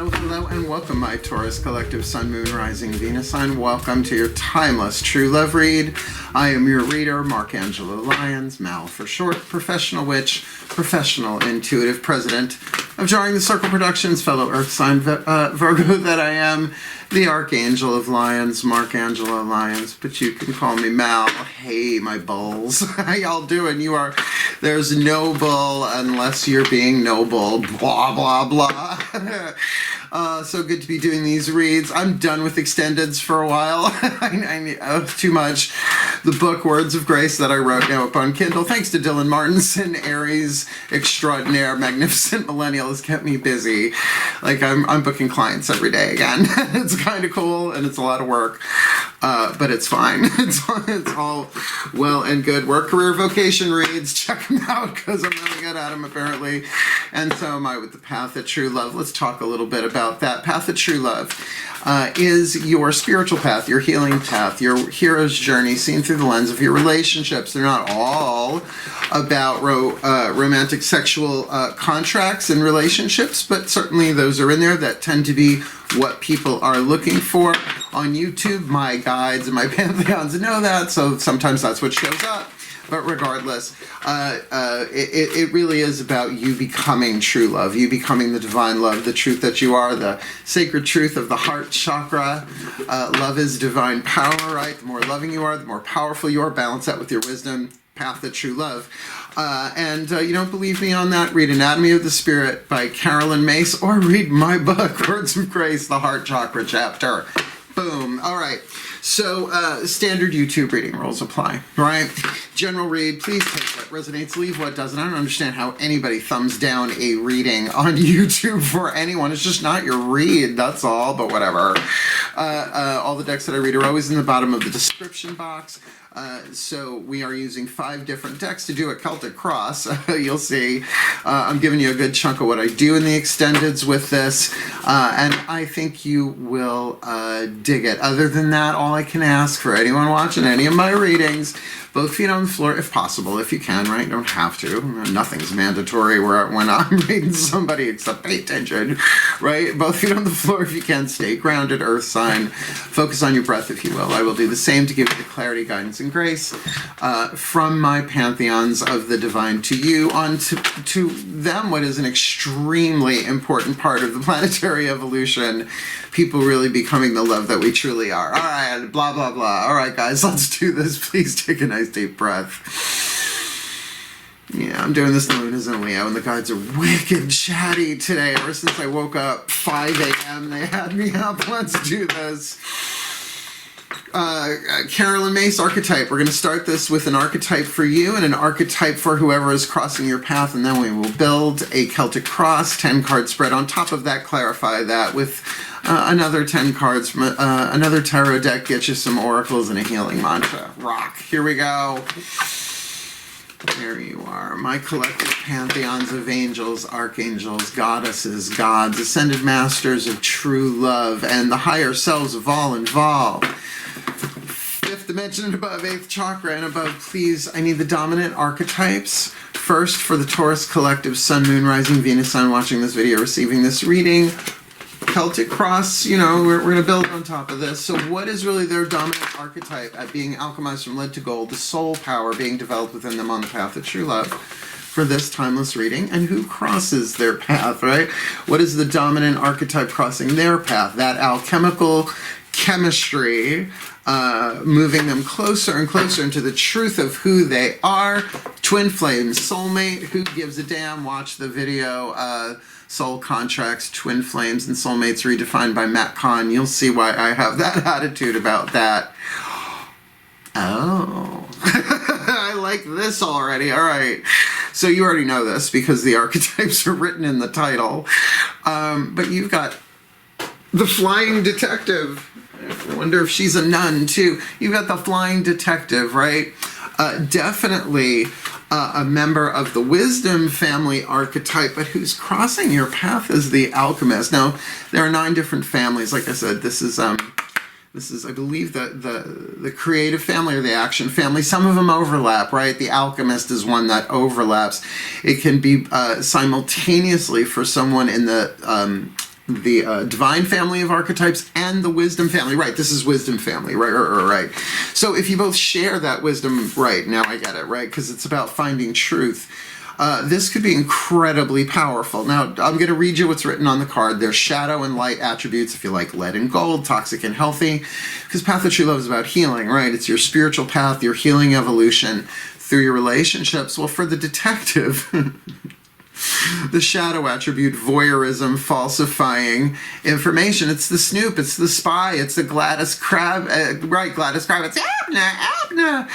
Hello, hello, and welcome, my Taurus Collective Sun, Moon, Rising, Venus sign. Welcome to your timeless true love read. I am your reader, Angelo Lyons, Mal for short, professional witch, professional intuitive president of Jarring the Circle Productions, fellow Earth sign Virgo that I am, the Archangel of Lyons, Angelo Lyons, but you can call me Mal. Hey, my bulls. How y'all doing? There's no bull unless you're being noble. Blah, blah, blah. So good to be doing these reads. I'm done with extendeds for a while. I need too much. The book Words of Grace that I wrote now up on Kindle, thanks to Dylan Martinson, Aries extraordinaire, magnificent millennial, has kept me busy. Like I'm booking clients every day again. It's kind of cool and it's a lot of work, but it's fine. It's all well and good. Work, career, vocation reads. Check them out because I'm really good at them apparently, and so am I with the Path of True Love. Let's talk a little bit about that. Path of True Love is your spiritual path, your healing path, your hero's journey seen through the lens of your relationships. They're not all about romantic sexual contracts and relationships, but certainly those are in there that tend to be what people are looking for on YouTube. My guides and my pantheons know that, so sometimes that's what shows up. But regardless, it really is about you becoming true love, you becoming the divine love, the truth that you are, the sacred truth of the heart chakra. Love is divine power, right? The more loving you are, the more powerful you are. Balance that with your wisdom. Path of True Love. And you don't believe me on that? Read Anatomy of the Spirit by Carolyn Mace, or read my book, Words of Grace, the Heart Chakra chapter. Boom. All right. So standard YouTube reading rules apply, right? General read, please take what resonates, leave what doesn't. I don't understand how anybody thumbs down a reading on YouTube for anyone. It's just not your read, that's all, but whatever. All the decks that I read are always in the bottom of the description box. So we are using 5 different decks to do a Celtic Cross. You'll see. I'm giving you a good chunk of what I do in the extendeds with this, and I think you will dig it. Other than that, all I can ask for anyone watching any of my readings, both feet on the floor if possible, if you can, right? Don't have to. Nothing's mandatory when I'm reading somebody except pay attention, right? Both feet on the floor if you can. Stay grounded, earth sign. Focus on your breath, if you will. I will do the same to give you the clarity, guidance, and grace from my pantheons of the divine to you, on to them, what is an extremely important part of the planetary evolution. People really becoming the love that we truly are. All right, blah, blah, blah. All right, guys, let's do this. Please take a nice deep breath. Yeah, I'm doing this. The moon is in Leo, and the guides are wicked chatty today. Ever since I woke up 5 a.m., they had me up. Let's do this. Carolyn Mace archetype. We're going to start this with an archetype for you and an archetype for whoever is crossing your path, and then we will build a Celtic Cross 10-card spread on top of that, clarify that with another 10 cards, another tarot deck, get you some oracles and a healing mantra. Rock. Here we go. There you are. My collective pantheons of angels, archangels, goddesses, gods, ascended masters of true love, and the higher selves of all involved. 5th dimension and above, 8th chakra and above, please. I need the dominant archetypes. First, for the Taurus collective, Sun, Moon, Rising, Venus sign watching this video, receiving this reading. Celtic Cross, you know, we're going to build on top of this. So what is really their dominant archetype at being alchemized from lead to gold, the soul power being developed within them on the path of true love for this timeless reading? And who crosses their path, right? What is the dominant archetype crossing their path? That alchemical chemistry, moving them closer and closer into the truth of who they are. Twin flames, soulmate, who gives a damn? Watch the video, Soul Contracts, Twin Flames, and Soulmates Redefined by Matt Kahn. You'll see why I have that attitude about that. Oh. I like this already. All right. So you already know this because the archetypes are written in the title. But you've got the Flying Detective. I wonder if she's a nun, too. You've got the Flying Detective, right? Definitely a member of the Wisdom family archetype, but who's crossing your path is the Alchemist. Now, there are 9 different families. Like I said, this is I believe, the creative family or the action family. Some of them overlap, right? The Alchemist is one that overlaps. It can be simultaneously for someone in the divine family of archetypes and the wisdom family. Right, this is wisdom family, right. So if you both share that wisdom, right, now I get it, right, because it's about finding truth. This could be incredibly powerful. Now, I'm going to read you what's written on the card. There's shadow and light attributes, if you like lead and gold, toxic and healthy, because Path of True Love is about healing, right? It's your spiritual path, your healing evolution through your relationships. Well, for the detective, the shadow attribute, voyeurism, falsifying information. It's the snoop, it's the spy, it's the Gladys Crab, Gladys Crab, it's Abner.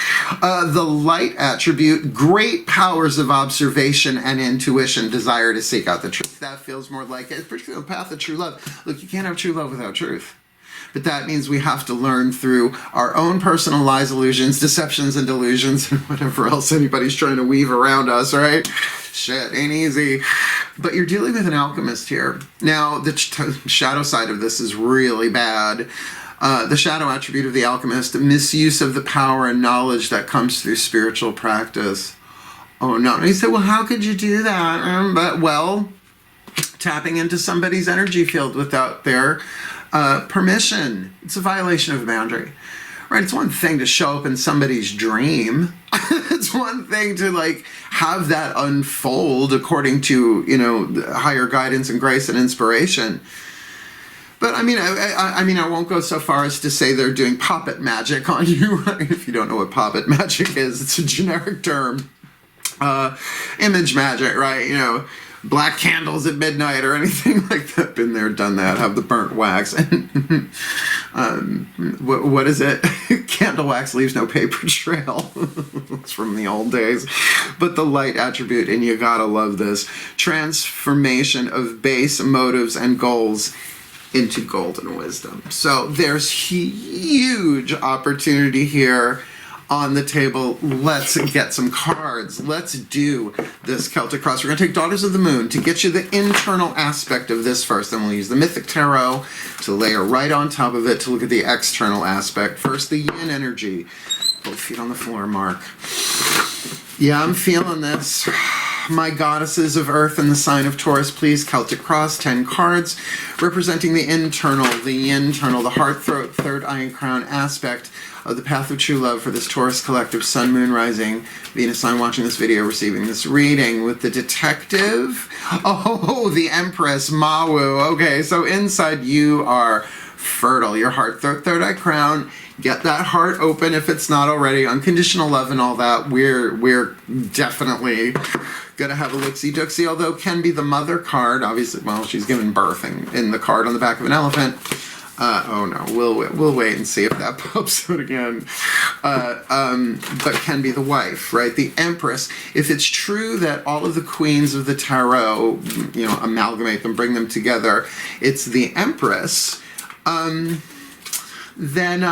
The light attribute, great powers of observation and intuition, desire to seek out the truth. That feels more like it, particularly the path of true love. Look, you can't have true love without truth. But that means we have to learn through our own personal lies, illusions, deceptions, and delusions, and whatever else anybody's trying to weave around us, right? Shit, ain't easy. But you're dealing with an alchemist here. Now, the shadow side of this is really bad. The shadow attribute of the alchemist, misuse of the power and knowledge that comes through spiritual practice. Oh, no. And he said, well, how could you do that? But, well, tapping into somebody's energy field without their permission. It's a violation of a boundary. Right? It's one thing to show up in somebody's dream. It's one thing to like have that unfold according to, you know, higher guidance and grace and inspiration. But I mean, I won't go so far as to say they're doing puppet magic on you. Right? If you don't know what puppet magic is, it's a generic term. Image magic, right? You know, black candles at midnight or anything like that. Been there, done that. Have the burnt wax. What is it? Candle wax leaves no paper trail. It's from the old days. But the light attribute, and you gotta love this, transformation of base motives and goals into golden wisdom. So there's huge opportunity here on the table. Let's get some cards. Let's do this Celtic Cross. We're going to take Daughters of the Moon to get you the internal aspect of this first. Then we'll use the Mythic Tarot to layer right on top of it to look at the external aspect. First, the yin energy. Both feet on the floor, Mark. Yeah, I'm feeling this. My goddesses of earth and the sign of Taurus, please. Celtic Cross, 10 cards, representing the internal, the heart, throat, third eye, and crown aspect of the path of true love for this Taurus collective, Sun, Moon, Rising, Venus sign watching this video, receiving this reading. With the detective, oh, the Empress, Mawu. Okay, so inside you are fertile. Your heart, throat, third eye, crown. Get that heart open if it's not already. Unconditional love and all that. We're definitely gonna have a look-see-dooksy, although can be the mother card. Obviously, well, she's given birth in the card on the back of an elephant. Oh no, we'll wait and see if that pops out again. But can be the wife, right? The Empress. If it's true that all of the queens of the tarot, you know, amalgamate them, bring them together, it's the Empress. Then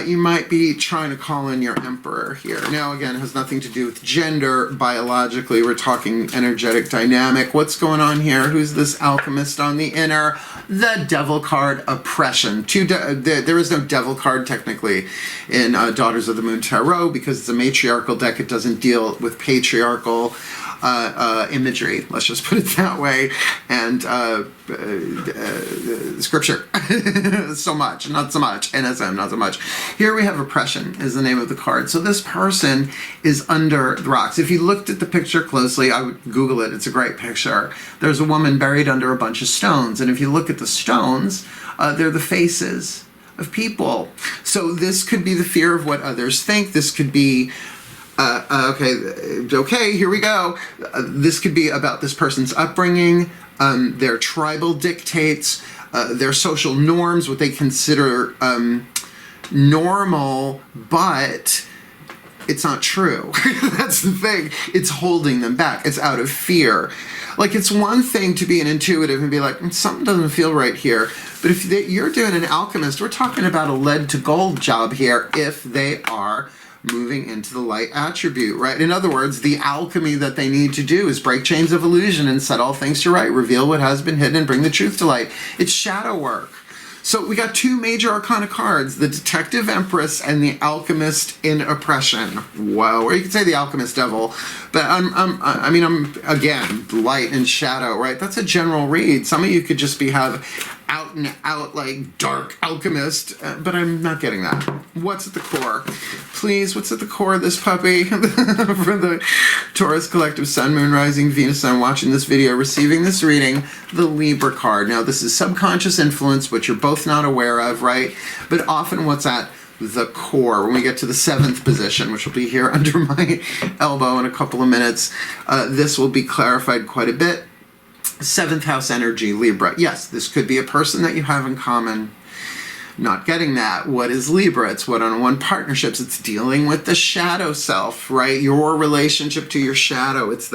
you might be trying to call in your emperor here. Now, again, it has nothing to do with gender. Biologically, we're talking energetic dynamic. What's going on here? Who's this alchemist on the inner? The devil card, oppression. There is no devil card, technically, in Daughters of the Moon Tarot, because it's a matriarchal deck. It doesn't deal with patriarchal imagery, let's just put it that way, and scripture. So much, not so much. NSM, not so much. Here we have oppression is the name of the card. So this person is under the rocks. If you looked at the picture closely, I would Google it. It's a great picture. There's a woman buried under a bunch of stones, and if you look at the stones, they're the faces of people. So this could be the fear of what others think. This could be okay, here we go. This could be about this person's upbringing, their tribal dictates, their social norms, what they consider normal, but it's not true. That's the thing. It's holding them back. It's out of fear. Like, it's one thing to be an intuitive and be like, something doesn't feel right here. But if you're doing an alchemist, we're talking about a lead to gold job here if they are moving into the light attribute, right? In other words, the alchemy that they need to do is break chains of illusion and set all things to right, reveal what has been hidden and bring the truth to light. It's shadow work. So we got two major arcana cards, the Detective Empress and the Alchemist in Oppression. Whoa, or you could say the Alchemist Devil. But I'm again, light and shadow, right? That's a general read. Some of you could just have out and out, like, dark alchemist, but I'm not getting that. What's at the core? Please, what's at the core of this puppy? For the Taurus Collective Sun, Moon, Rising, Venus Sun watching this video, receiving this reading, the Libra card. Now, this is subconscious influence, which you're both not aware of, right? But often what's at the core, when we get to the 7th position, which will be here under my elbow in a couple of minutes, this will be clarified quite a bit. 7th house energy, Libra. Yes, this could be a person that you have in common. Not getting that. What is Libra? It's one-on-one partnerships. It's dealing with the shadow self, right? Your relationship to your shadow. It's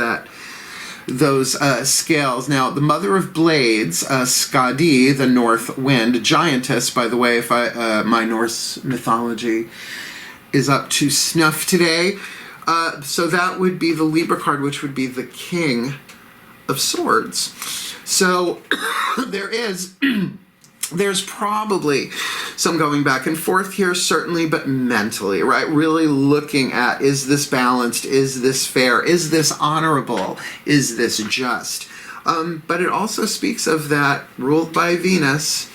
those scales. Now, the Mother of Blades, Skadi, the North Wind, giantess, by the way, if my Norse mythology is up to snuff today. So that would be the Libra card, which would be the King of Swords. So there's probably some going back and forth here, certainly, but mentally, right? Really looking at, is this balanced? Is this fair? Is this honorable? Is this just? But it also speaks of that ruled by Venus,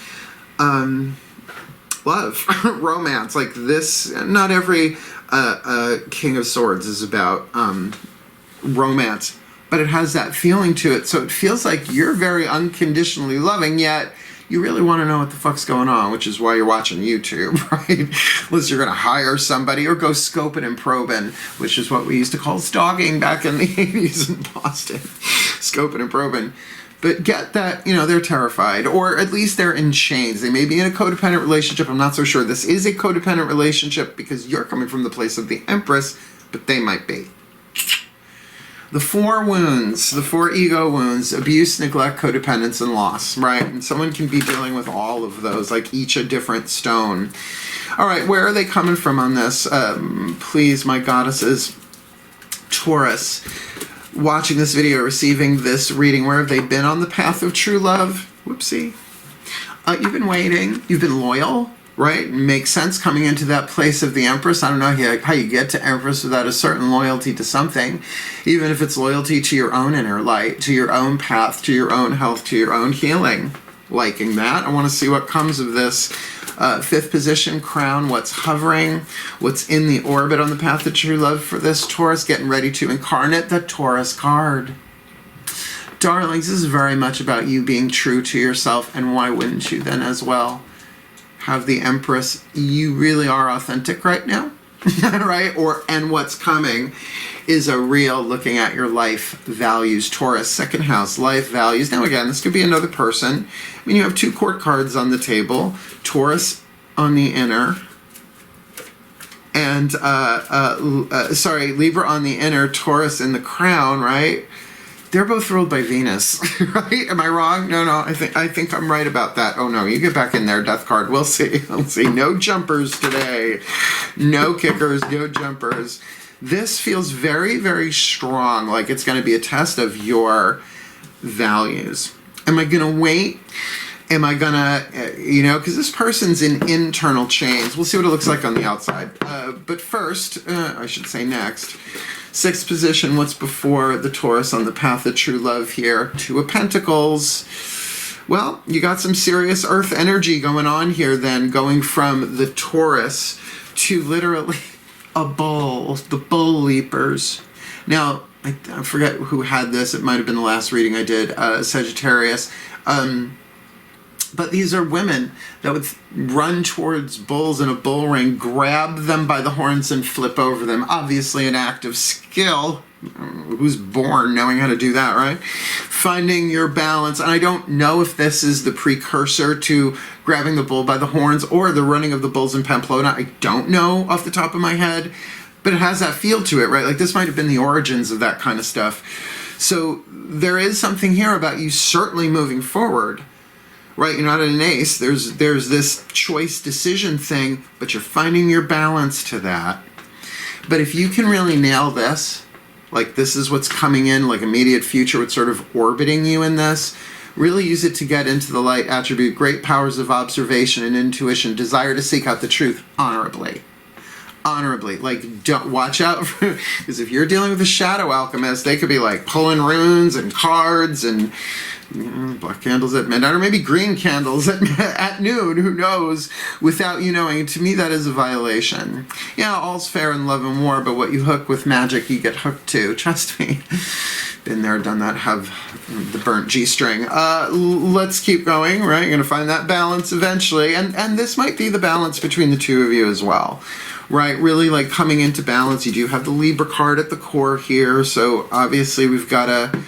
love, romance, like this. Not every King of Swords is about romance, but it has that feeling to it. So it feels like you're very unconditionally loving, yet you really want to know what the fuck's going on, which is why you're watching YouTube, right? Unless you're going to hire somebody or go scoping and probing, which is what we used to call stalking back in the 80s in Boston. Scoping and probing. But get that, they're terrified, or at least they're in chains. They may be in a codependent relationship. I'm not so sure this is a codependent relationship because you're coming from the place of the Empress, but they might be. The 4 wounds, the 4 ego wounds, abuse, neglect, codependence, and loss, right? And someone can be dealing with all of those, like each a different stone. All right, where are they coming from on this? Please, my goddesses, Taurus, watching this video, receiving this reading, where have they been on the path of true love? Whoopsie. You've been waiting. You've been loyal. Right? Makes sense coming into that place of the Empress. I don't know how you get to Empress without a certain loyalty to something, even if it's loyalty to your own inner light, to your own path, to your own health, to your own healing. Liking that. I want to see what comes of this. 5th position, crown, what's hovering, what's in the orbit on the path of true love for this Taurus, getting ready to incarnate the Taurus card. Darlings, this is very much about you being true to yourself, and why wouldn't you then as well? Have the Empress, you really are authentic right now, right? And what's coming is a real looking at your life values. Taurus, 2nd house, life values. Now again, this could be another person. I mean, you have 2 court cards on the table. Taurus on the inner, and Libra on the inner, Taurus in the crown, right? They're both ruled by Venus, right? Am I wrong? No, I think I'm right about that. Oh no, you get back in there, death card. We'll see. No jumpers today. No kickers, no jumpers. This feels very, very strong, like it's going to be a test of your values. Am I going to wait? Am I going to, because this person's in internal chains. We'll see what it looks like on the outside. But first, I should say next, 6th position, what's before the Taurus on the path of true love here? 2 of Pentacles. Well, you got some serious earth energy going on here then, going from the Taurus to literally a bull, the bull leapers. Now, I forget who had this. It might have been the last reading I did, Sagittarius. But these are women that would run towards bulls in a bull ring, grab them by the horns and flip over them. Obviously an act of skill. Who's born knowing how to do that, right? Finding your balance. And I don't know if this is the precursor to grabbing the bull by the horns or the running of the bulls in Pamplona. I don't know off the top of my head. But it has that feel to it, right? Like this might have been the origins of that kind of stuff. So there is something here about you certainly moving forward. Right, you're not an ace. There's this choice decision thing, but you're finding your balance to that. But if you can really nail this, like this is what's coming in, like immediate future, what's sort of orbiting you in this, Really use it to get into the light attribute, great powers of observation and intuition, desire to seek out the truth honorably. Honorably. Like, don't watch out, because if you're dealing with a shadow alchemist, they could be like pulling runes and cards and black candles at midnight, or maybe green candles at noon, who knows, without you knowing. To me, that is a violation. Yeah, all's fair in love and war, but what you hook with magic, you get hooked to. Trust me. Been there, done that, have the burnt G-string. Let's keep going, right? You're going to find that balance eventually, and this might be the balance between the two of you as well. Right, really like coming into balance. You do have the Libra card at the core here, so obviously we've got a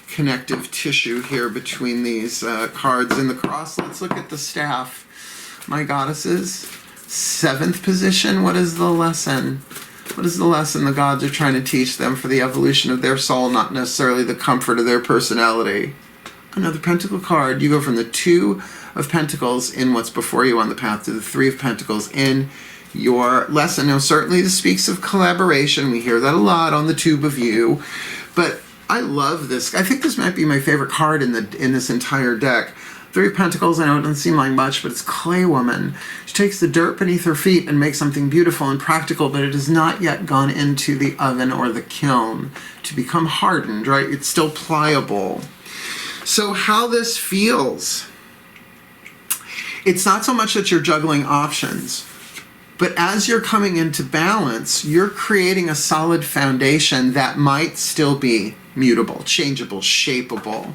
connective tissue here between these cards in the cross. Let's look at the staff. My goddesses, 7th position. What is the lesson? What is the lesson the gods are trying to teach them for the evolution of their soul, not necessarily the comfort of their personality? Another Pentacle card. You go from the 2 of Pentacles in what's before you on the path to the 3 of Pentacles in your lesson. Now, certainly this speaks of collaboration. We hear that a lot on the tube of you, but I love this. I think this might be my favorite card in this entire deck. 3 of Pentacles, I know it doesn't seem like much, but it's Clay Woman. She takes the dirt beneath her feet and makes something beautiful and practical, but it has not yet gone into the oven or the kiln to become hardened, right? It's still pliable. So how this feels, it's not so much that you're juggling options, but as you're coming into balance, you're creating a solid foundation that might still be mutable, changeable, shapeable.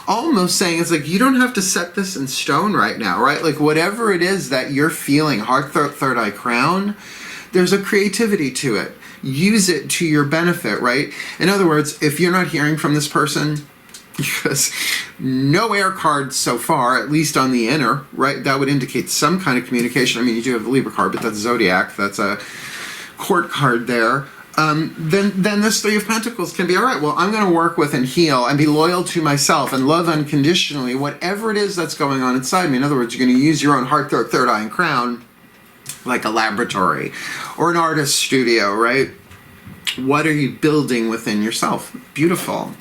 Almost saying it's like, you don't have to set this in stone right now, right? Like whatever it is that you're feeling, heart, throat, third eye, crown, there's a creativity to it. Use it to your benefit, right? In other words, if you're not hearing from this person, because no air cards so far, at least on the inner, right? That would indicate some kind of communication. I mean, you do have the Libra card, but that's Zodiac. That's a court card there. Then this 3 of Pentacles can be, all right, well, I'm going to work with and heal and be loyal to myself and love unconditionally, whatever it is that's going on inside me. In other words, you're going to use your own heart, throat, third eye, and crown like a laboratory or an artist studio, right? What are you building within yourself? Beautiful.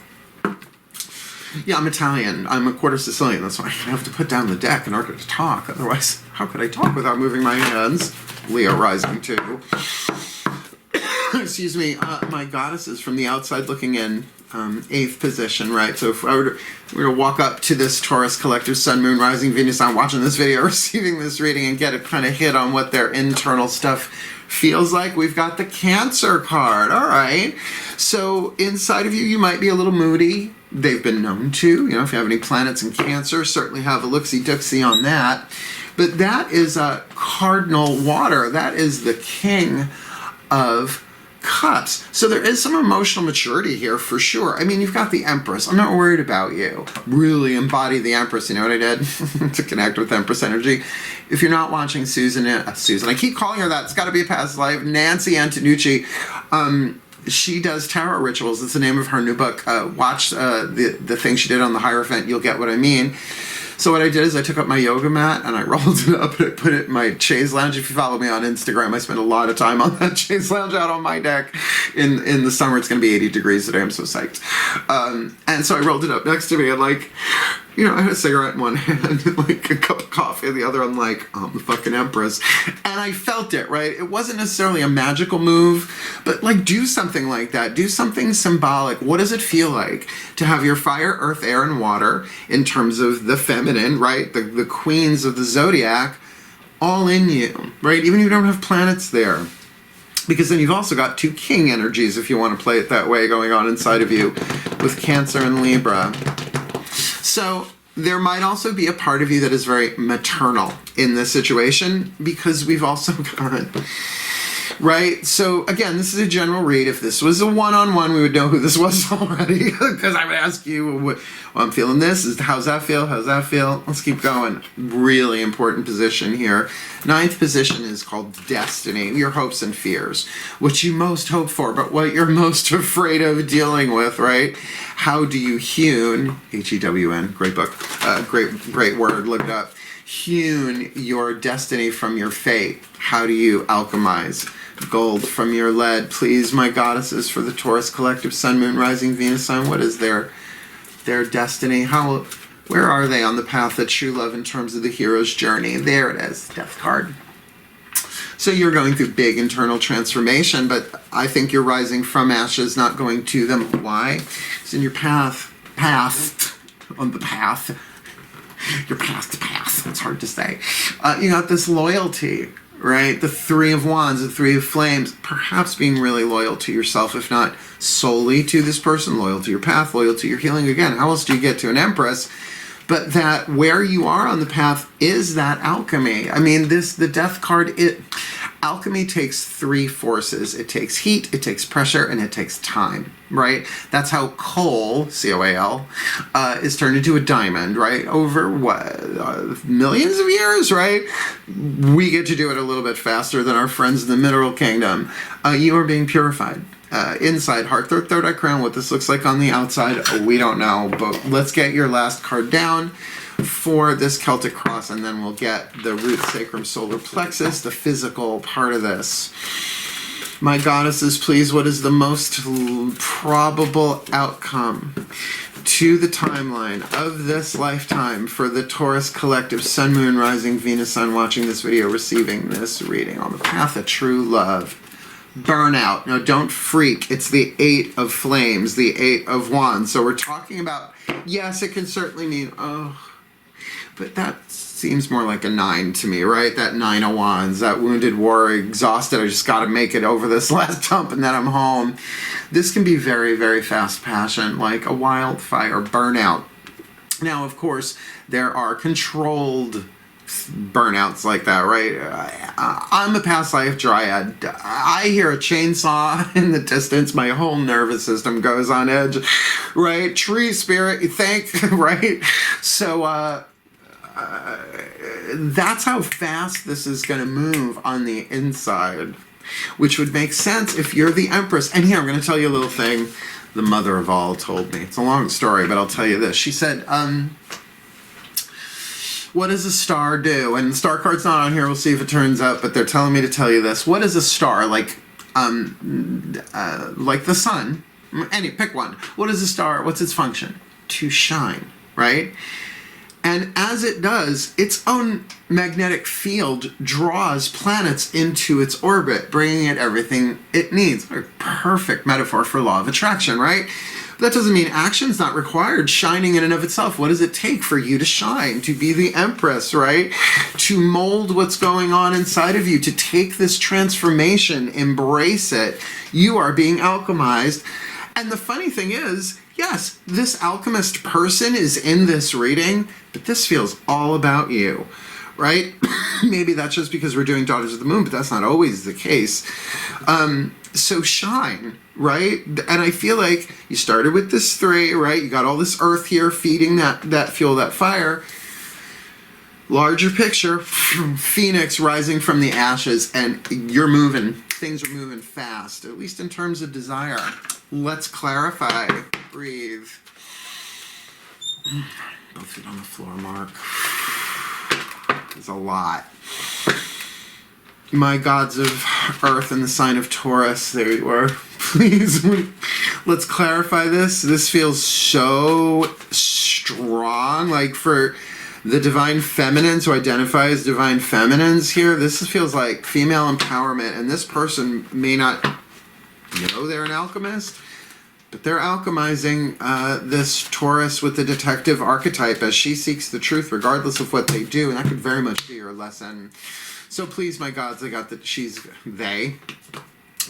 Yeah, I'm Italian. I'm a quarter Sicilian. That's why I have to put down the deck in order to talk. Otherwise, how could I talk without moving my hands? Leo rising too. Excuse me. My goddesses from the outside looking in, 8th position, right? So if I were to walk up to this Taurus collective Sun, Moon, Rising, Venus, I'm watching this video, receiving this reading, and get a kind of hit on what their internal stuff feels like, we've got the Cancer card. All right. So inside of you, you might be a little moody. They've been known to, you know, if you have any planets in Cancer, certainly have a looksy-dooksy on that. But that is a cardinal water. That is the King of Cups. So there is some emotional maturity here for sure. I mean, you've got the Empress. I'm not worried about you. Really embody the Empress. You know what I did to connect with Empress energy? If you're not watching Susan, I keep calling her that. It's got to be a past life. Nancy Antonucci. She does tarot rituals. It's the name of her new book. Watch the thing she did on the Hierophant. You'll get what I mean. So what I did is I took up my yoga mat and I rolled it up and I put it in my chaise lounge. If you follow me on Instagram, I spend a lot of time on that chaise lounge out on my deck. In the summer, it's going to be 80 degrees today. I'm so psyched. And so I rolled it up next to me and like, you know, I had a cigarette in one hand and like a cup of coffee in the other. I'm like, I'm the fucking Empress. And I felt it, right? It wasn't necessarily a magical move, but like do something like that. Do something symbolic. What does it feel like to have your fire, earth, air, and water in terms of the feminine, right? The queens of the zodiac all in you, right? Even if you don't have planets there. Because then you've also got 2 king energies, if you want to play it that way, going on inside of you with Cancer and Libra. So there might also be a part of you that is very maternal in this situation because we've also got, right? So again, this is a general read. If this was a one-on-one, we would know who this was already because I would ask you, well, I'm feeling this. How's that feel? How's that feel? Let's keep going. Really important position here. 9th position is called Destiny, your hopes and fears, what you most hope for, but what you're most afraid of dealing with, right? How do you hewn, H-E-W-N, great book, great word, look it up, hewn your destiny from your fate? How do you alchemize gold from your lead? Please, my goddesses, for the Taurus collective Sun, Moon, Rising, Venus sign, what is their destiny? How Where are they on the path of true love in terms of the hero's journey? There it is, Death card. So you're going through big internal transformation, but I think you're rising from ashes, not going to them. Why? It's in your path, on the path. Your path, it's hard to say. You got this loyalty, right? The Three of Wands, the Three of Flames, perhaps being really loyal to yourself, if not solely to this person, loyal to your path, loyal to your healing. Again, how else do you get to an Empress? But that where you are on the path is that alchemy. I mean, the Death card, alchemy takes three forces. It takes heat, it takes pressure, and it takes time, right? That's how coal, C-O-A-L, is turned into a diamond, right? Over, what, millions of years, right? We get to do it a little bit faster than our friends in the Mineral Kingdom. You are being purified. Inside, heart, third eye crown. What this looks like on the outside, we don't know. But let's get your last card down for this Celtic Cross, and then we'll get the root, sacrum, solar plexus, the physical part of this. My goddesses, please, what is the most probable outcome to the timeline of this lifetime for the Taurus collective, Sun, Moon, Rising, Venus, Sun, watching this video, receiving this reading on the path of true love? Burnout. No, don't freak. It's the Eight of Flames, the Eight of Wands. So we're talking about, yes, it can certainly mean, but that seems more like a 9 to me, right? That 9 of Wands, that wounded warrior, exhausted, I just got to make it over this last hump and then I'm home. This can be very, very fast passion, like a wildfire, burnout. Now, of course, there are controlled burnouts like that, right? I'm a past life dryad. I hear a chainsaw in the distance, my whole nervous system goes on edge, right? Tree spirit, you think, right? So that's how fast this is going to move on the inside, which would make sense if you're the Empress. And here, I'm going to tell you a little thing the mother of all told me. It's a long story, but I'll tell you this. She said, what does a star do? And the star card's not on here. We'll see if it turns up, but they're telling me to tell you this. What is a star? Like the sun. Pick one. What is a star? What's its function? To shine, right? And as it does, its own magnetic field draws planets into its orbit, bringing it everything it needs. A perfect metaphor for law of attraction, right? That doesn't mean action's not required. Shining in and of itself. What does it take for you to shine? To be the Empress, right? To mold what's going on inside of you. To take this transformation, embrace it. You are being alchemized. And the funny thing is, yes, this alchemist person is in this reading, but this feels all about you, right? Maybe that's just because we're doing Daughters of the Moon, but that's not always the case. So shine, right? And I feel like you started with this 3, right? You got all this earth here feeding that fuel, that fire. Larger picture, phoenix rising from the ashes, and you're moving. Things are moving fast, at least in terms of desire. Let's clarify. Breathe. Both feet on the floor, Mark. There's a lot. My gods of earth and the sign of Taurus, there you are. Please, let's clarify this. This feels so strong, like for the divine feminines who identify as divine feminines here, this feels like female empowerment, and this person may not know they're an alchemist, but they're alchemizing this Taurus with the detective archetype as she seeks the truth regardless of what they do, and that could very much be your lesson. So please, my gods, I got that the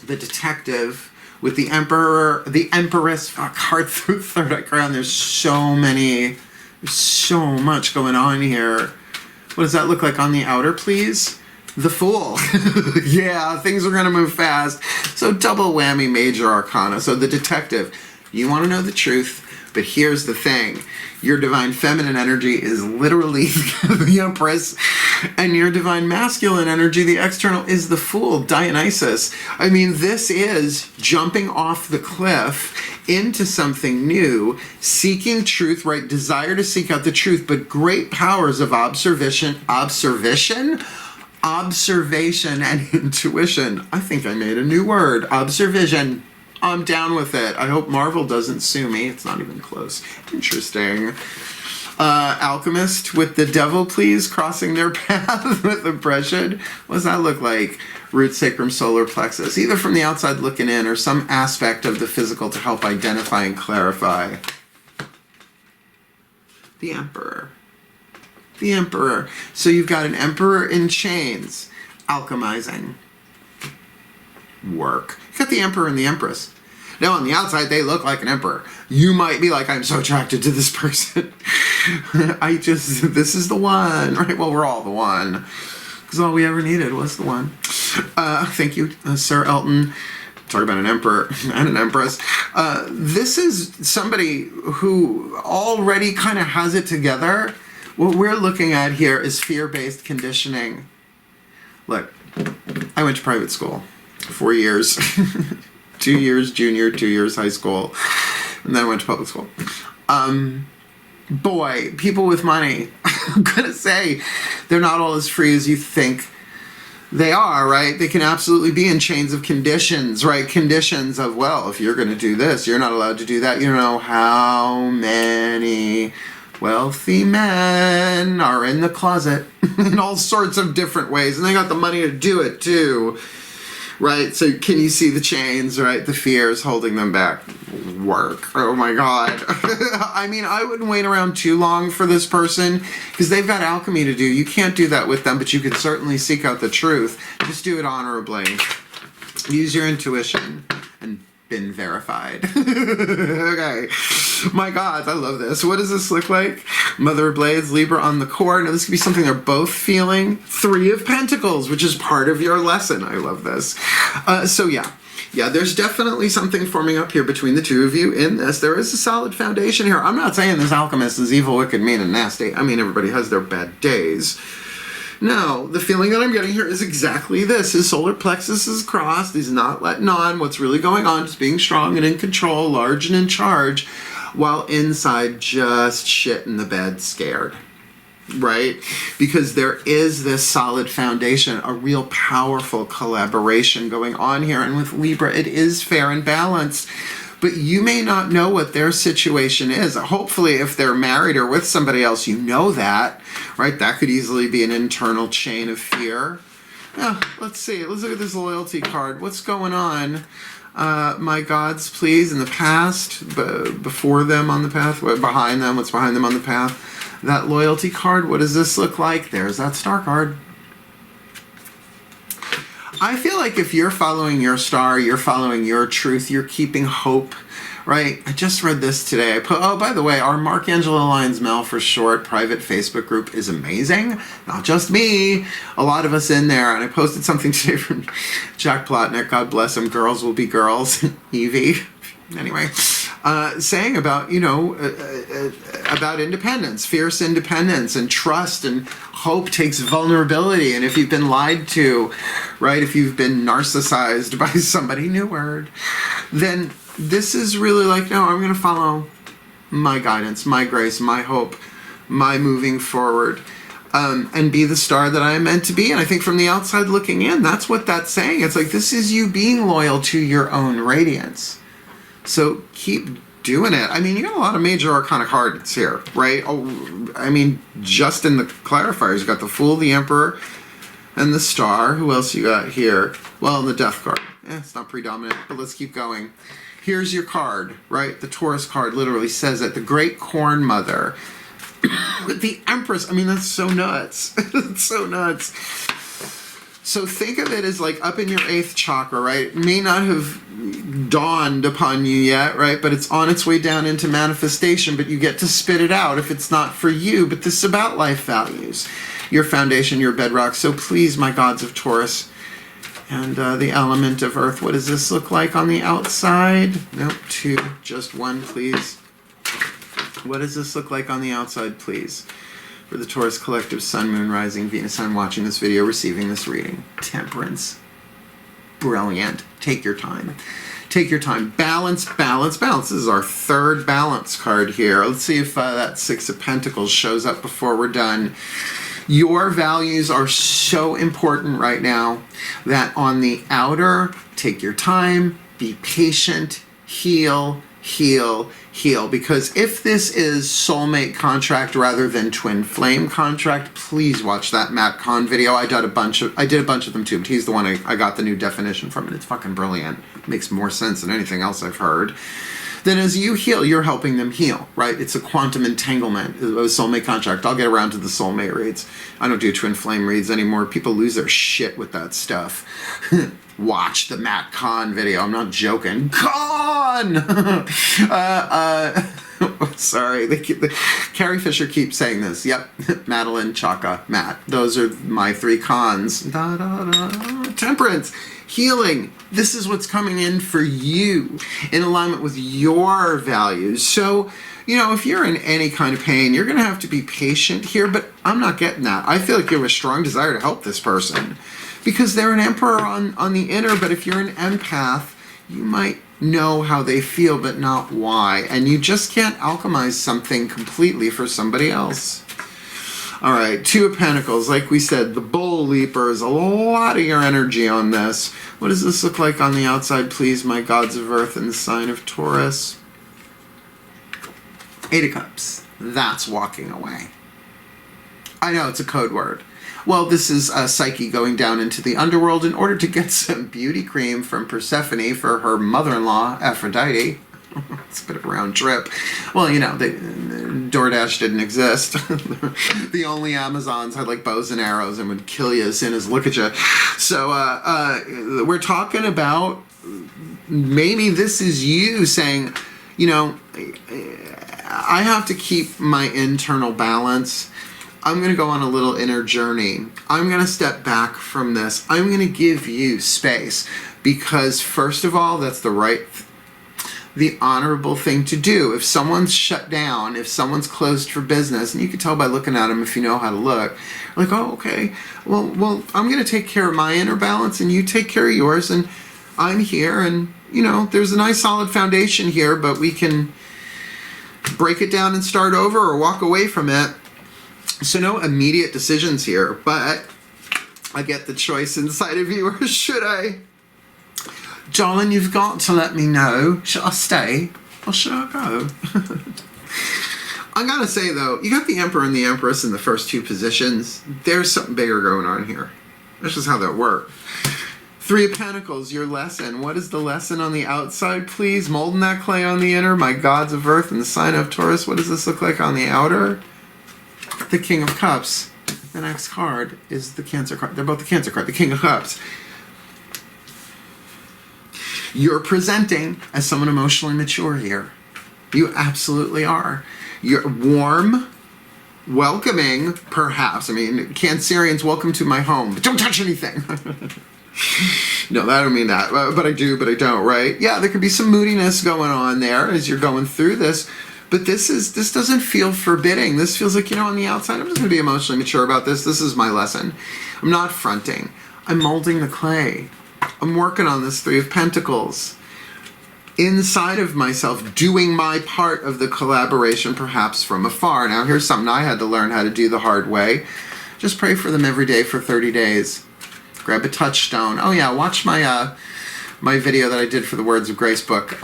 detective with the emperor, the empress, heart through third eye crown. There's so much going on here. What does that look like on the outer, please? The Fool. Yeah, things are going to move fast. So double whammy, major arcana. So the detective, you want to know the truth, but here's the thing. Your divine feminine energy is literally the Empress, and your divine masculine energy, the external, is the Fool, Dionysus. I mean, this is jumping off the cliff into something new, seeking truth, right? Desire to seek out the truth, but great powers of observation and intuition. I think I made a new word, observation. I'm down with it. I hope Marvel doesn't sue me. It's not even close. Interesting. Alchemist with the devil, please, crossing their path with oppression. What does that look like? Root, sacrum, solar plexus. Either from the outside looking in or some aspect of the physical to help identify and clarify. The Emperor. The Emperor. So you've got an Emperor in chains. Alchemizing. Work. You've got the Emperor and the Empress. Now, on the outside, they look like an emperor. You might be like, I'm so attracted to this person. This is the one, right? Well, we're all the one. Because all we ever needed was the one. Thank you, Sir Elton. Talk about an emperor and an empress. This is somebody who already kind of has it together. What we're looking at here is fear-based conditioning. Look, I went to private school. 4 years. 2 years junior, 2 years high school, and then I went to public school. Boy, people with money, I'm gonna say, they're not all as free as you think they are, right? They can absolutely be in chains of conditions, right? Conditions of, well, if you're gonna do this, you're not allowed to do that. You know how many wealthy men are in the closet in all sorts of different ways, and they got the money to do it too. Right, so can you see the chains, right? The fears holding them back. Work. Oh my God. I mean, I wouldn't wait around too long for this person because they've got alchemy to do. You can't do that with them, but you can certainly seek out the truth. Just do it honorably. Use your intuition and been verified. Okay. My God, I love this. What does this look like? Mother of Blades, Libra on the core. Now, this could be something they're both feeling. 3 of Pentacles, which is part of your lesson. I love this. So, yeah. Yeah, there's definitely something forming up here between the two of you in this. There is a solid foundation here. I'm not saying this alchemist is evil, wicked, mean, and nasty. I mean, everybody has their bad days. No, the feeling that I'm getting here is exactly this. His solar plexus is crossed. He's not letting on what's really going on. Just being strong and in control, large and in charge, while inside just shit in the bed, scared. Right? Because there is this solid foundation, a real powerful collaboration going on here. And with Libra, it is fair and balanced. But you may not know what their situation is. Hopefully, if they're married or with somebody else, you know that, right? That could easily be an internal chain of fear. Yeah, let's see. Let's look at this loyalty card. What's going on? My gods, please, in the past, before them on the path, behind them, what's behind them on the path? That loyalty card, what does this look like? There's that star card. I feel like if you're following your star, you're following your truth, you're keeping hope, right? I just read this today. Oh, by the way, our Angelo, Lyons, Mel for short private Facebook group is amazing. Not just me, a lot of us in there. And I posted something today from Jack Plotnick, God bless him, girls will be girls, Evie. Anyway, saying about, about independence, fierce independence and trust and hope takes vulnerability. And if you've been lied to, right, if you've been narcissized by somebody, new word, then this is really like, no, I'm going to follow my guidance, my grace, my hope, my moving forward, and be the star that I am meant to be. And I think from the outside looking in, that's what that's saying. It's like, this is you being loyal to your own radiance. So keep doing it. I mean, you got a lot of major arcana cards here, right? Oh, I mean, just in the clarifiers, you got the Fool, the Emperor, and the Star. Who else you got here? Well, the Death card. It's not predominant, but let's keep going. Here's your card, right? The Taurus card literally says it. The Great Corn Mother. With the Empress. I mean, that's so nuts. It's so nuts. So think of it as like up in your 8th chakra, right? It may not have dawned upon you yet, right? But it's on its way down into manifestation, but you get to spit it out if it's not for you. But this is about life values, your foundation, your bedrock. So please, my gods of Taurus and the element of Earth, what does this look like on the outside? Nope, 2, just 1, please. What does this look like on the outside, please? For the Taurus collective, Sun, Moon, Rising, Venus, Sun, watching this video, receiving this reading. Temperance. Brilliant. Take your time. Take your time. Balance, balance, balance. This is our 3rd balance card here. Let's see if that 6 of Pentacles shows up before we're done. Your values are so important right now that on the outer, take your time, be patient, heal, heal, heal. Because if this is soulmate contract rather than twin flame contract, please watch that Matt Kahn video. I did a bunch of them too, but he's the one I got the new definition from, and it's fucking brilliant. It makes more sense than anything else I've heard. Then as you heal, you're helping them heal, right? It's a quantum entanglement, a soulmate contract. I'll get around to the soulmate reads. I don't do twin flame reads anymore. People lose their shit with that stuff. Watch the Matt Kahn video. I'm not joking. Kahn! Sorry. Carrie Fisher keeps saying this. Yep. Madeline, Chaka, Matt. Those are my three cons. Temperance. Healing. This is what's coming in for you in alignment with your values. So, you know, if you're in any kind of pain, you're going to have to be patient here, but I'm not getting that. I feel like you have a strong desire to help this person because they're an emperor on the inner, but if you're an empath, you might know how they feel, but not why. And you just can't alchemize something completely for somebody else. All right, Two of Pentacles. Like we said, the Bull Leapers, a lot of your energy on this. What does this look like on the outside, please, my gods of earth and the sign of Taurus? Eight of Cups. That's walking away. I know, it's a code word. Well, this is Psyche going down into the underworld in order to get some beauty cream from Persephone for her mother-in-law, Aphrodite. It's a bit of a round trip. Well, you know, DoorDash didn't exist. The only Amazons had like bows and arrows and would kill you as soon as look at you. So we're talking about maybe this is you saying, you know, I have to keep my internal balance. I'm going to go on a little inner journey. I'm going to step back from this. I'm going to give you space because, first of all, that's the honorable thing to do. If someone's shut down, if someone's closed for business, and you can tell by looking at them if you know how to look, like, oh, okay, well, I'm going to take care of my inner balance and you take care of yours, and I'm here, and, you know, there's a nice solid foundation here, but we can break it down and start over or walk away from it. So no immediate decisions here, but I get the choice inside of you, or should I? Darling, you've got to let me know. Should I stay or should I go? I gotta say though, you got the Emperor and the Empress in the first two positions. There's something bigger going on here. That's just how that works. Three of Pentacles, your lesson. What is the lesson on the outside, please? Molding that clay on the inner, my gods of earth and the sign of Taurus. What does this look like on the outer? The King of Cups. The next card is the Cancer card. They're both the Cancer card, the King of Cups. You're presenting as someone emotionally mature here. You absolutely are. You're warm, welcoming, perhaps. I mean, Cancerians, welcome to my home, but don't touch anything. No, I don't mean that, but I do, but I don't, right? Yeah, there could be some moodiness going on there as you're going through this, but this doesn't feel forbidding. This feels like, you know, on the outside, I'm just going to be emotionally mature about this. This is my lesson. I'm not fronting. I'm molding the clay. I'm working on this Three of Pentacles. Inside of myself, doing my part of the collaboration, perhaps from afar. Now, here's something I had to learn how to do the hard way. Just pray for them every day for 30 days. Grab a touchstone. Oh yeah, watch my my video that I did for the Words of Grace book,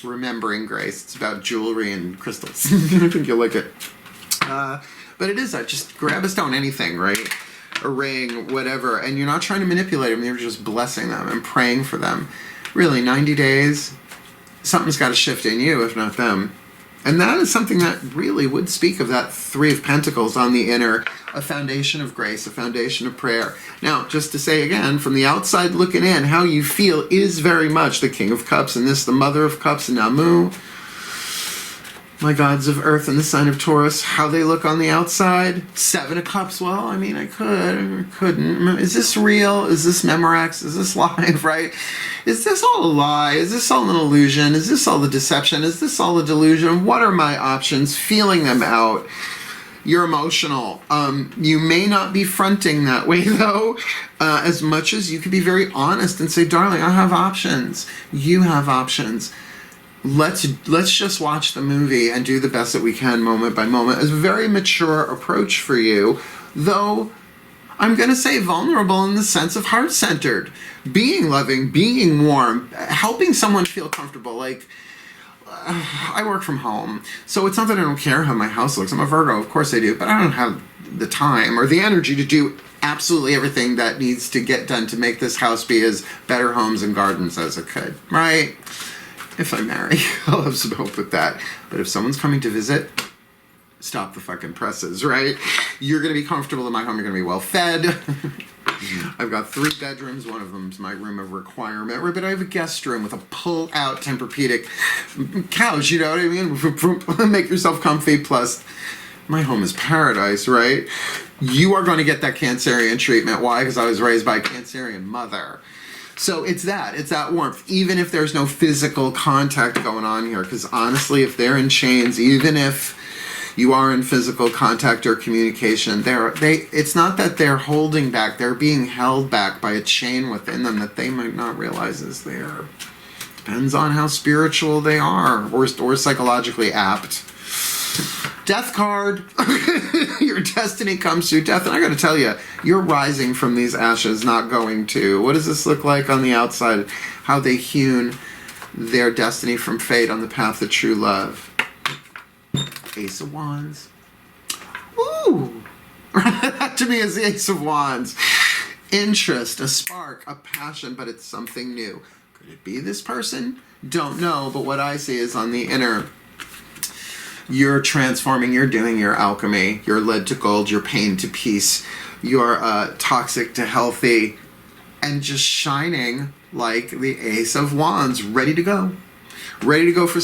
Remembering Grace. It's about jewelry and crystals. I think you'll like it. But it is that. Just grab a stone, anything, right? A ring, whatever, and you're not trying to manipulate them, you're just blessing them and praying for them. Really, 90 days, something's got to shift in you, if not them. And that is something that really would speak of that Three of Pentacles on the inner, a foundation of grace, a foundation of prayer. Now, just to say again, from the outside looking in, how you feel is very much the King of Cups, and this, the Mother of Cups, Namu. My gods of earth and the sign of Taurus, how they look on the outside. Seven of Cups, well, I mean, I could or couldn't. Is this real? Is this Memorex? Is this live, right? Is this all a lie? Is this all an illusion? Is this all the deception? Is this all a delusion? What are my options? Feeling them out. You're emotional. You may not be fronting that way, though, as much as you could be very honest and say, darling, I have options. You have options. Let's just watch the movie and do the best that we can moment by moment. It's a very mature approach for you, though I'm going to say vulnerable in the sense of heart-centered. Being loving, being warm, helping someone feel comfortable. Like, I work from home, so it's not that I don't care how my house looks. I'm a Virgo, of course I do, but I don't have the time or the energy to do absolutely everything that needs to get done to make this house be as better homes and gardens as it could, right? If I marry, I'll have some hope with that. But if someone's coming to visit, stop the fucking presses, right? You're going to be comfortable in my home. You're going to be well fed. I've got 3 bedrooms. One of them's my room of requirement. But I have a guest room with a pull-out Tempur-Pedic couch, you know what I mean? Make yourself comfy. Plus, my home is paradise, right? You are going to get that Cancerian treatment. Why? Because I was raised by a Cancerian mother. So it's that warmth, even if there's no physical contact going on here. Because honestly, if they're in chains, even if you are in physical contact or communication, it's not that they're holding back, they're being held back by a chain within them that they might not realize is there. Depends on how spiritual they are or psychologically apt. Death card. Your destiny comes through death. And I got to tell you, you're rising from these ashes, not going to. What does this look like on the outside? How they hewn their destiny from fate on the path of true love. Ace of Wands. Ooh. That to me is the Ace of Wands. Interest, a spark, a passion, but it's something new. Could it be this person? Don't know, but what I see is on the inner, you're transforming, you're doing your alchemy, you're lead to gold, you're pain to peace, you're toxic to healthy, and just shining like the Ace of Wands, ready to go. Ready to go for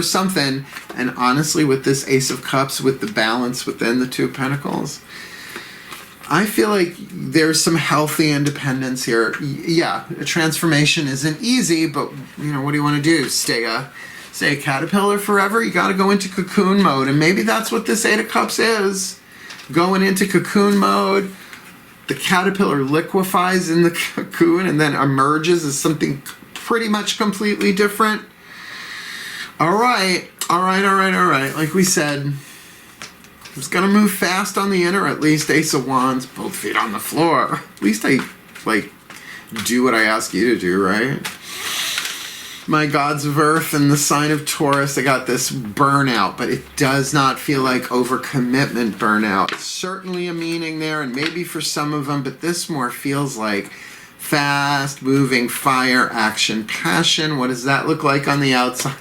something. And honestly, with this Ace of Cups, with the balance within the 2 of Pentacles, I feel like there's some healthy independence here. Yeah, a transformation isn't easy, but you know, what do you want to do? Stay a caterpillar forever? You got to go into cocoon mode, and maybe that's what this 8 of Cups is. Going into cocoon mode, the caterpillar liquefies in the cocoon and then emerges as something pretty much completely different. All right. Like we said, it's going to move fast on the inner, at least Ace of Wands, both feet on the floor. At least I, do what I ask you to do, right? My gods of earth and the sign of Taurus, I got this burnout, but it does not feel like overcommitment burnout. Certainly a meaning there, and maybe for some of them, but this more feels like fast moving fire, action, passion. What does that look like on the outside?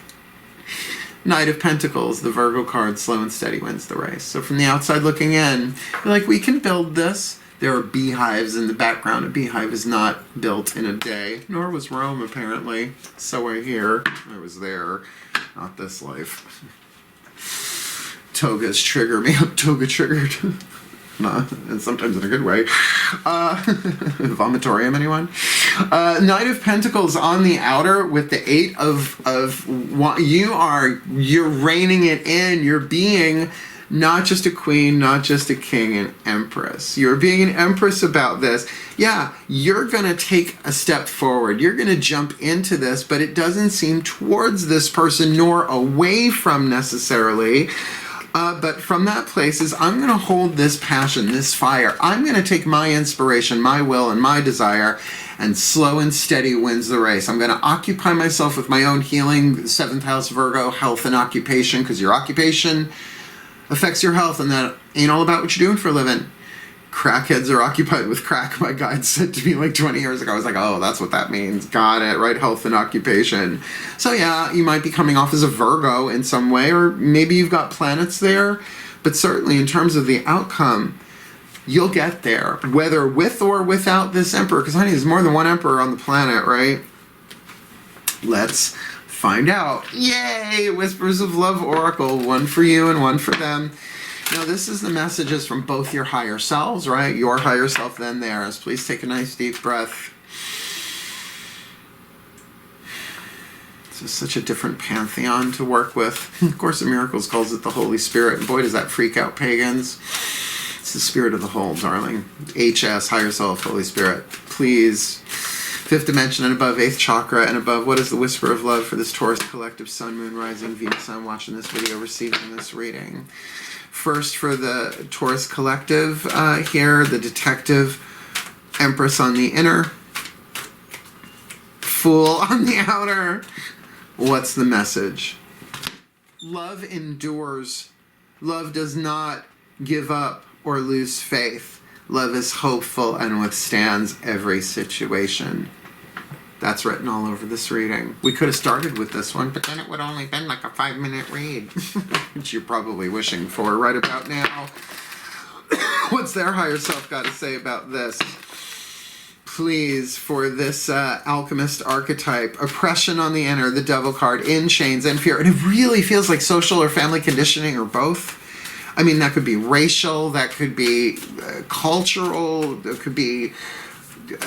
Knight of Pentacles, the Virgo card, slow and steady wins the race. So from the outside looking in, you're like, we can build this. There are beehives in the background. A beehive is not built in a day, nor was Rome, apparently. So I hear. I was there. Not this life. Togas trigger me. I'm toga triggered. And sometimes in a good way. Vomitorium, anyone? Knight of Pentacles on the outer with the 8 of you're reining it in. You're being not just a queen, not just a king, an empress. You're being an empress about this. Yeah, you're going to take a step forward. You're going to jump into this, but it doesn't seem towards this person nor away from necessarily. But from that place is, I'm going to hold this passion, this fire. I'm going to take my inspiration, my will, and my desire, and slow and steady wins the race. I'm going to occupy myself with my own healing, 7th house Virgo, health and occupation, because your occupation affects your health, and that ain't all about what you're doing for a living. Crackheads are occupied with crack, my guide said to me like 20 years ago. I was like, oh, that's what that means. Got it, right? Health and occupation. So yeah, you might be coming off as a Virgo in some way, or maybe you've got planets there, but certainly in terms of the outcome, you'll get there, whether with or without this emperor, because honey, there's more than one emperor on the planet, right? Let's find out. Yay! Whispers of Love Oracle, one for you and one for them. Now, this is the messages from both your higher selves, right? Your higher self, then theirs. Please take a nice deep breath. This is such a different pantheon to work with. Of Course in Miracles calls it the Holy Spirit, and boy, does that freak out pagans. It's the spirit of the whole, darling. HS, higher self, Holy Spirit. Please. 5th dimension and above, 8th chakra and above. What is the whisper of love for this Taurus collective, Sun, Moon, Rising, Venus, Sun, watching this video, receiving this reading? First for the Taurus collective here, the detective, Empress on the inner, Fool on the outer. What's the message? Love endures. Love does not give up or lose faith. Love is hopeful and withstands every situation. That's written all over this reading. We could have started with this one, but then it would only been like a 5-minute read, which you're probably wishing for right about now. What's their higher self got to say about this? Please, for this Alchemist archetype, oppression on the inner, the devil card, in chains and fear. And it really feels like social or family conditioning or both. I mean, that could be racial, that could be cultural, that could be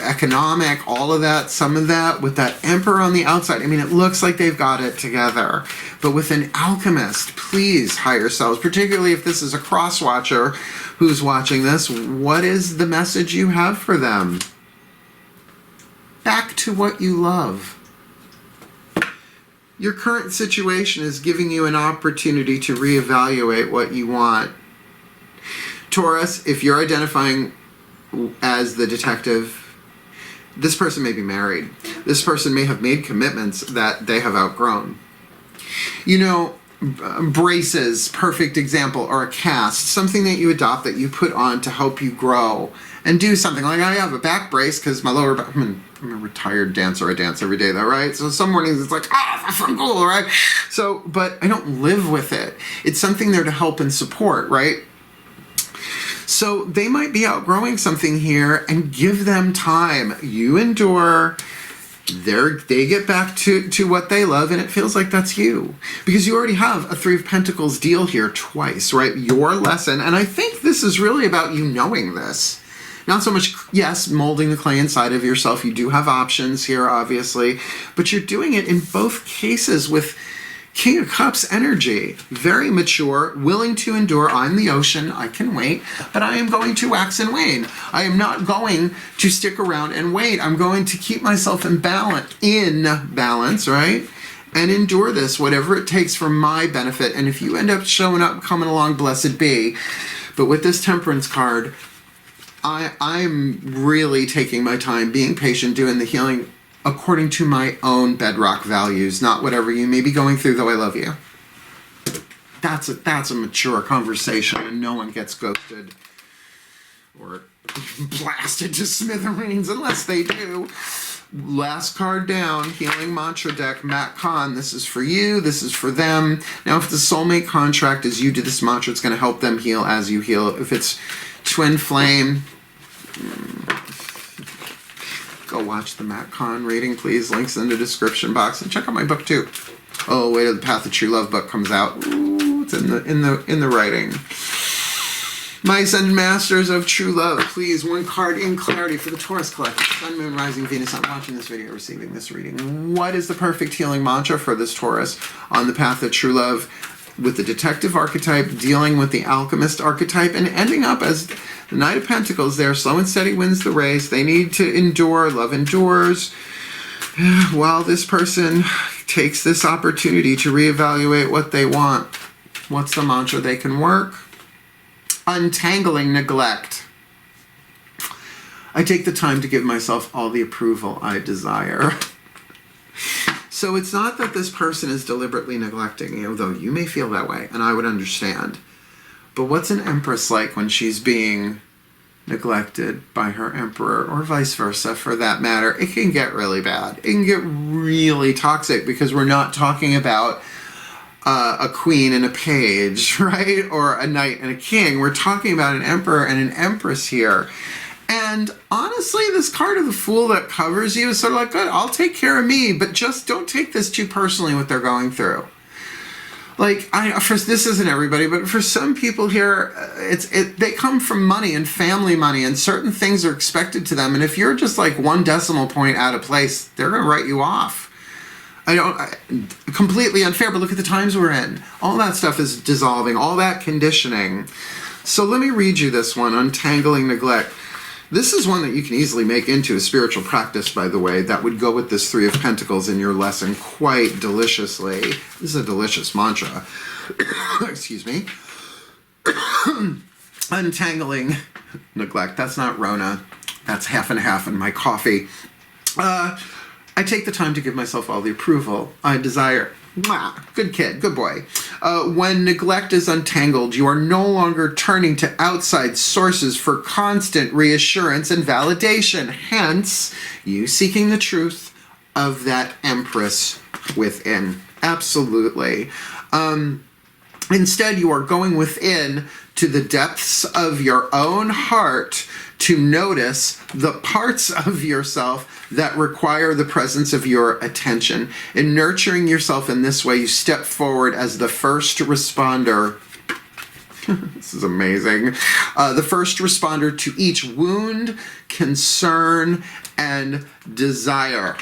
economic, all of that, some of that, with that emperor on the outside. I mean, it looks like they've got it together. But with an alchemist, please, higher selves, particularly if this is a cross watcher who's watching this, what is the message you have for them? Back to what you love. Your current situation is giving you an opportunity to reevaluate what you want. Taurus, if you're identifying as the detective, this person may be married. This person may have made commitments that they have outgrown. You know, braces, perfect example, or a cast, something that you adopt that you put on to help you grow and do something. Like I have a back brace because my lower back, I'm a retired dancer. I dance every day though, right? So some mornings it's like, that's so cool, right? So, but I don't live with it. It's something there to help and support, right? So they might be outgrowing something here, and give them time. You endure. They get back to what they love, and it feels like that's you. Because you already have a 3 of Pentacles deal here twice, right? Your lesson, and I think this is really about you knowing this. Not so much, yes, molding the clay inside of yourself. You do have options here, obviously. But you're doing it in both cases with King of Cups energy, very mature, willing to endure. I'm the ocean, I can wait, but I am going to wax and wane. I am not going to stick around and wait. I'm going to keep myself in balance, right? And endure this, whatever it takes for my benefit. And if you end up showing up, coming along, blessed be. But with this Temperance card, I'm really taking my time, being patient, doing the healing according to my own bedrock values, not whatever you may be going through, though I love you. That's a mature conversation, and no one gets ghosted or blasted to smithereens unless they do. Last card down, Healing Mantra deck, Matt Kahn. This is for you, this is for them. Now, if the soulmate contract is you do this mantra, it's going to help them heal as you heal. If it's Twin Flame, go watch the Matt Kahn reading, please. Links in the description box, and check out my book too. Oh, wait till the Path of True Love book comes out. Ooh, it's in the writing. My Ascended Masters of True Love, please, one card in clarity for the Taurus collective. Sun, Moon, Rising, Venus. I'm watching this video, receiving this reading. What is the perfect healing mantra for this Taurus on the path of true love, with the detective archetype dealing with the alchemist archetype and ending up as the Knight of Pentacles there? Slow and steady wins the race. They need to endure. Love endures. While this person takes this opportunity to reevaluate what they want. What's the mantra they can work? Untangling neglect. I take the time to give myself all the approval I desire. So it's not that this person is deliberately neglecting you, though you may feel that way, and I would understand. But what's an empress like when she's being neglected by her emperor, or vice versa for that matter? It can get really bad. It can get really toxic, because we're not talking about a queen and a page, right? Or a knight and a king. We're talking about an emperor and an empress here. And honestly, this card of the Fool that covers you is sort of like, good, I'll take care of me, but just don't take this too personally what they're going through. Like, this isn't everybody, but for some people here, they come from money and family money, and certain things are expected to them. And if you're just like 1 decimal point out of place, they're going to write you off. Completely unfair, but look at the times we're in. All that stuff is dissolving, all that conditioning. So let me read you this one, Untangling Neglect. This is one that you can easily make into a spiritual practice, by the way, that would go with this 3 of Pentacles in your lesson quite deliciously. This is a delicious mantra. Excuse me. Untangling neglect. That's not Rona. That's half and half in my coffee. I take the time to give myself all the approval I desire. Mwah. Good kid, good boy. When neglect is untangled, you are no longer turning to outside sources for constant reassurance and validation. Hence, you seeking the truth of that Empress within. Absolutely. Instead, you are going within to the depths of your own heart to notice the parts of yourself that require the presence of your attention. In nurturing yourself in this way, you step forward as the first responder. This is amazing. The first responder to each wound, concern, and desire.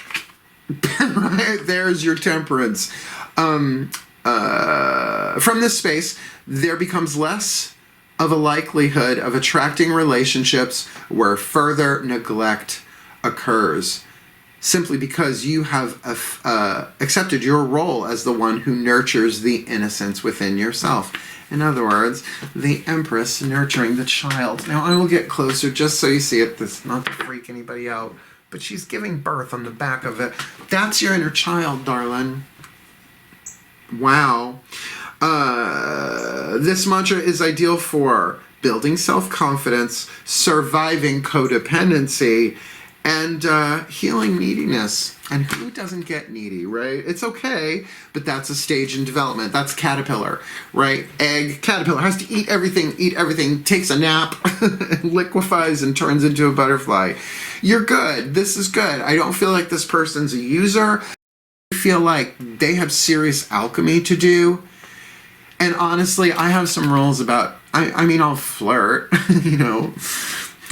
Right? There's your temperance. From this space, there becomes less of a likelihood of attracting relationships where further neglect occurs, simply because you have accepted your role as the one who nurtures the innocence within yourself. In other words, the Empress nurturing the child. Now, I will get closer just so you see it. This not to freak anybody out, but she's giving birth on the back of it. That's your inner child, darling. Wow. This mantra is ideal for building self-confidence, surviving codependency, and healing neediness. And who doesn't get needy, right? It's okay, but that's a stage in development. That's caterpillar, right? Egg, caterpillar has to eat everything, takes a nap, liquefies and turns into a butterfly. You're good. This is good. I don't feel like this person's a user. I feel like they have serious alchemy to do. And honestly, I have some rules about, I mean, I'll flirt, you know,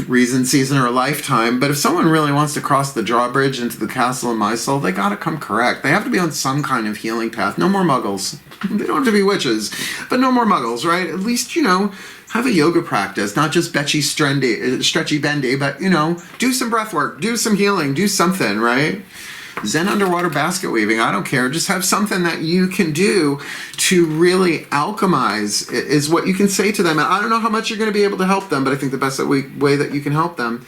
reason, season, or a lifetime. But if someone really wants to cross the drawbridge into the castle of my soul, they gotta come correct. They have to be on some kind of healing path. No more muggles. They don't have to be witches, but no more muggles, right? At least, you know, have a yoga practice, not just stretchy bendy, but, you know, do some breath work, do some healing, do something, right? Zen underwater basket weaving, I don't care. Just have something that you can do to really alchemize is what you can say to them. And I don't know how much you're going to be able to help them, but I think the best way that you can help them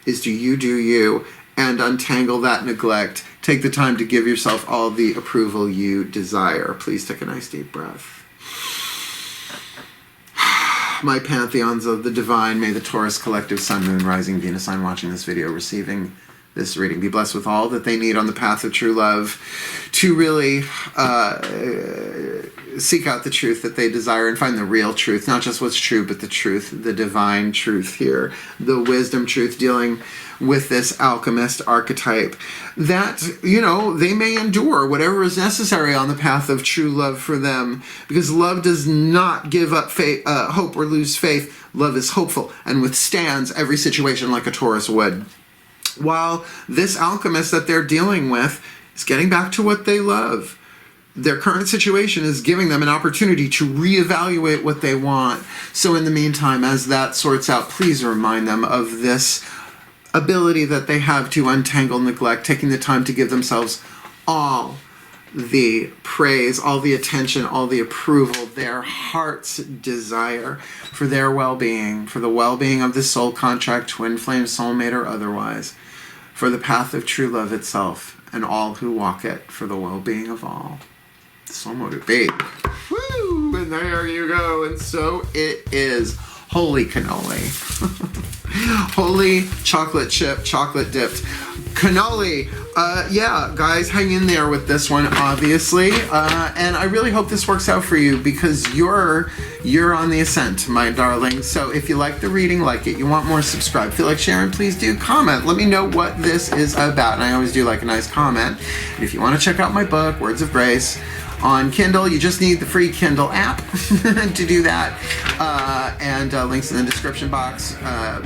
is do you and untangle that neglect. Take the time to give yourself all the approval you desire. Please take a nice deep breath. My pantheons of the divine, may the Taurus collective sun, moon, rising, Venus sign watching this video, receiving this reading, be blessed with all that they need on the path of true love to really seek out the truth that they desire and find the real truth, not just what's true, but the truth, the divine truth here, the wisdom truth dealing with this alchemist archetype, that, you know, they may endure whatever is necessary on the path of true love for them, because love does not give up faith, hope or lose faith. Love is hopeful and withstands every situation like a Taurus would. While this alchemist that they're dealing with is getting back to what they love. Their current situation is giving them an opportunity to reevaluate what they want. So in the meantime, as that sorts out, please remind them of this ability that they have to untangle neglect, taking the time to give themselves all the praise, all the attention, all the approval, their heart's desire for their well-being, for the well-being of the soul contract, twin flame, soulmate, or otherwise, for the path of true love itself, and all who walk it, for the well-being of all. So mote it be. Woo! And there you go. And so it is. Holy cannoli. Holy chocolate chip, chocolate dipped. Cannoli. Yeah, guys, hang in there with this one, obviously. And I really hope this works out for you, because you're on the ascent, my darling. So if you like the reading, like it, you want more, subscribe. Feel like sharing, please do comment. Let me know what this is about. And I always do like a nice comment. And if you want to check out my book, Words of Grace, on Kindle, you just need the free Kindle app to do that, and links in the description box.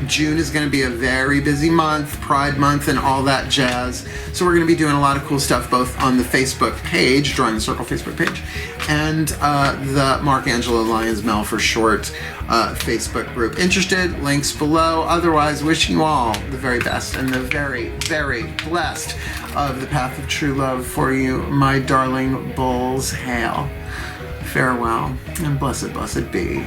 June is going to be a very busy month, Pride Month and all that jazz, so we're going to be doing a lot of cool stuff both on the Facebook page, Drawing the Circle Facebook page, and the Mark Angelo Lyons Mel for short Facebook group. Interested? Links below. Otherwise, wishing you all the very best and the very, very blessed of the path of true love for you, my darling bulls. Hail. Farewell, and blessed, blessed be.